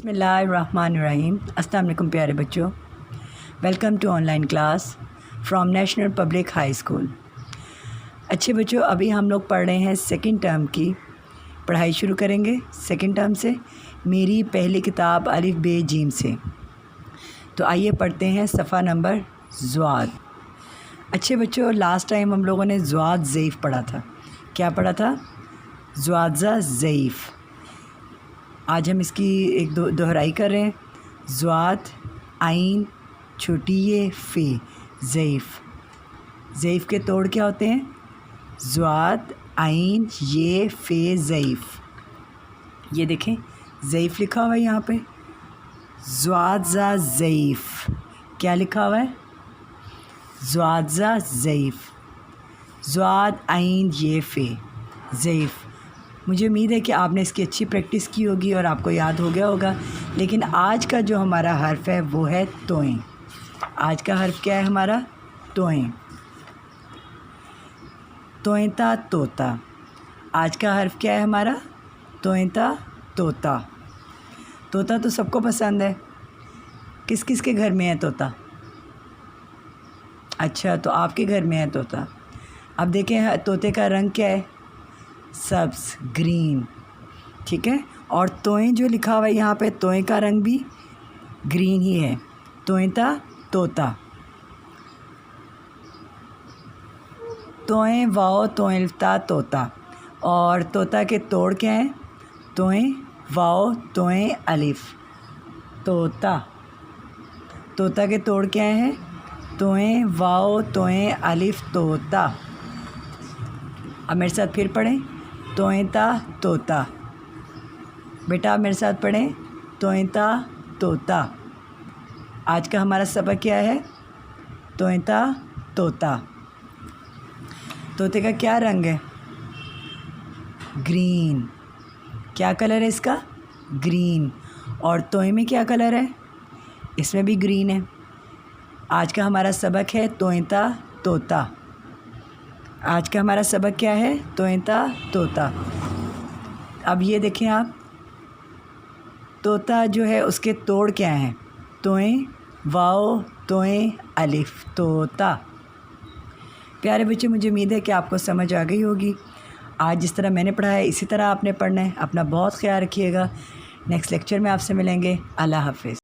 बिस्मिल्लाहिर्रहमानिर्रहीम। अस्सलाम वालेकुम प्यारे बच्चों, welcome to online class from national public high school. अच्छे बच्चों, अभी हम लोग पढ़ रहे हैं सेकंड टर्म की पढ़ाई शुरू करेंगे। सेकंड टर्म से मेरी पहली किताब अलिफ बे जीम से। तो आइए पढ़ते हैं सफ़ा नंबर ज़्वाद। अच्छे बच्चों, लास्ट टाइम हम लोगों ने ज़्वाद ज़ईफ़ पढ़ा था। क्या पढ़ा था? ज़्वाज़ा ज़ईफ़। आज हम इसकी एक दोहराई कर रहे हैं। ज़्वाद आइन छोटी ये फ़े ज़ईफ़। ज़ईफ़ के तोड़ क्या होते हैं? ज़्वाद आइन ये फ़े ज़ईफ़। ये देखें, ज़ईफ़ लिखा हुआ है यहाँ पे। ज़्वाज़ा ज़ईफ़ क्या लिखा हुआ है? ज़्वाज़ा ज़ईफ़। ज़्वाद आइन ये फ़े ज़ईफ़। मुझे उम्मीद है कि आपने इसकी अच्छी प्रैक्टिस की होगी और आपको याद हो गया होगा। लेकिन आज का जो हमारा हर्फ है वो है तोएं। आज का हर्फ क्या है हमारा? तोएं। तोएंता तोता। आज का हर्फ क्या है हमारा? तोएंता तोता। तोता तो सबको पसंद है। किस किस के घर में है तोता? अच्छा, तो आपके घर में है तोता। अब देखें तोते का रंग क्या है? सब्ज़, ग्रीन। ठीक है। और तोएं जो लिखा हुआ है यहाँ पे, तोएं का रंग भी ग्रीन ही है। तोएंता तोता। तोएं वाओ तोएंता तोता। और तोता के तोड़ क्या हैं? तोएं वाओ तोएं अलिफ तोता। तोता के तोड़ क्या हैं? तोएं वाओ तोएं अलिफ तोता। अब मेरे साथ फिर पढ़ें। तोएंता तोता। बेटा आप मेरे साथ पढ़ें। तोएंता तोता। आज का हमारा सबक क्या है? तोएंता तोता। तोते का क्या रंग है? ग्रीन। क्या कलर है इसका? ग्रीन। और तोए में क्या कलर है? इसमें भी ग्रीन है। आज का हमारा सबक है तोएंता तोता। आज का हमारा सबक क्या है? तोएंता तोता। अब ये देखें आप, तोता जो है उसके तोड़ क्या हैं? तोएं वाओ तोएं अलिफ तोता। प्यारे बच्चे, मुझे उम्मीद है कि आपको समझ आ गई होगी। आज जिस तरह मैंने पढ़ा है इसी तरह आपने पढ़ना है। अपना बहुत ख्याल रखिएगा। नेक्स्ट लेक्चर में आपसे मिलेंगे। अल्लाह हाफ़िज़।